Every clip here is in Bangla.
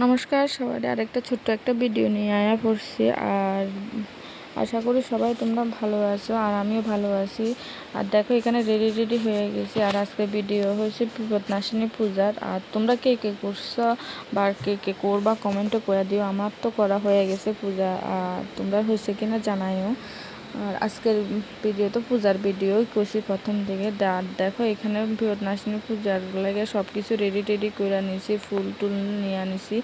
নমস্কার সবাই, আরেকটা ছোট্ট একটা ভিডিও নিয়ে আয়া পড়ছি। আর আশা করি সবাই তোমরা ভালো আছো, আর আমিও ভালো আছি। আর দেখো এখানে রেডি হয়ে গেছি। আর আজকে ভিডিও হয়েছে বিপদনাশিনী পূজার। আর তোমরা কে কে করছো বা কে করবা কমেন্টে করে দিও। আমার তো করা হয়ে গেছে পূজা, আর তোমরা হয়েছে কিনা জানাইও। আর আজকের ভিডিও তো পূজার ভিডিওই করছি প্রথম থেকে। আর দেখো এখানে বিপদনাশিনী পূজার লাগে সব কিছু রেডি করে নিয়েছি, ফুল টুল নিয়ে আনিছি।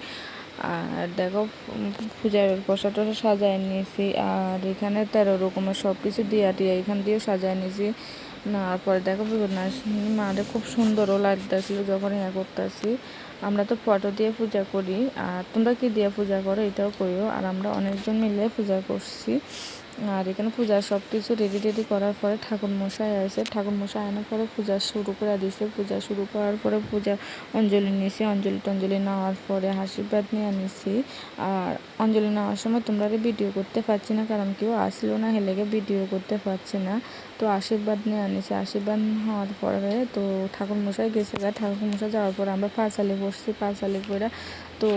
আর দেখো পূজার প্রসাদ টসাদ সাজায় নিয়েছি। আর এখানে 13 রকমের সব কিছু দিয়া এখান দিয়েও সাজায় নিয়েছি। নেওয়ার পরে দেখো বিপদনাশিনী মারে খুব সুন্দরও লাগতেছিল যখন করতেছি। আমরা তো ফটো দিয়ে পূজা করি, আর তোমরা কি দিয়ে পূজা করো এটাও করিও। আর আমরা অনেকজন মিলে পূজা করছি। আর এখানে পূজার সব কিছু রেডি করার পরে ঠাকুরমশাই আসে। ঠাকুরমশাই আনার পরে পূজা শুরু করে দিয়েছে। পূজা শুরু করার পরে পূজা অঞ্জলি নিয়েছি। অঞ্জলি নেওয়ার পরে আশীর্বাদ নিয়ে নিয়েছি। আর অঞ্জলি নেওয়ার সময় তোমরা ভিডিও করতে পারছি না, কারণ কেউ আসলো না, হেলেগে ভিডিও করতে পারছি না। তো আশীর্বাদ নিয়ে আনিছি। আশীর্বাদ হওয়ার পরে তো ঠাকুরমশাই গেছে। ঠাকুরমশাই যাওয়ার পরে আমরা পাঁচালি বসছি। পাঁচালি করে তো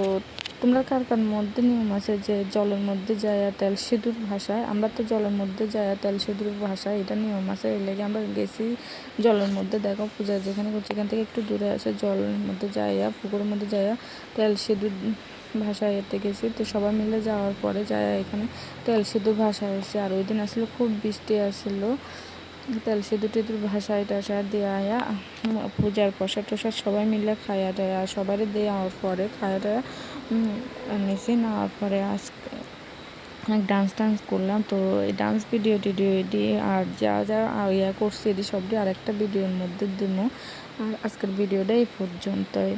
তোমরা কার কার মধ্যে নিয়ম আছে যে জলের মধ্যে যায় তেল সিঁদুর ভাসায়? আমরা তো জলের মধ্যে যায় তেল সিঁদুর ভাসায়, এটা নিয়ম আছে। এর লেগে আমরা গেছি জলের মধ্যে। দেখো পূজা যেখানে করছি এখান থেকে একটু দূরে আছে, জলের মধ্যে যাইয়া পুকুরের মধ্যে যাইয়া তেল সিঁদুর ভাসায় এতে গেছি। তো সবাই মিলে যাওয়ার পরে যায় এখানে তেল সিঁদুর ভাসায় এসে। আর ওই দিন আসলে খুব বৃষ্টি আসছিলো। তেল সিঁদুর টিঁদুর ভাসায় টাসায় দেয়া পূজার প্রসাদ টসাদ সবাই মিলে খাইয়া দেয়া সবাই দেওয়ার পরে খাইয়া দেয়া নিয়েছি। নেওয়ার পরে আজকে অনেক ডান্স করলাম। তো এই ডান্স ভিডিও টিডিও দিয়ে আর যা করছি এটি সব দিয়ে আরেকটা ভিডিওর মধ্যে দিব। আর আজকের ভিডিওটা এই পর্যন্তই।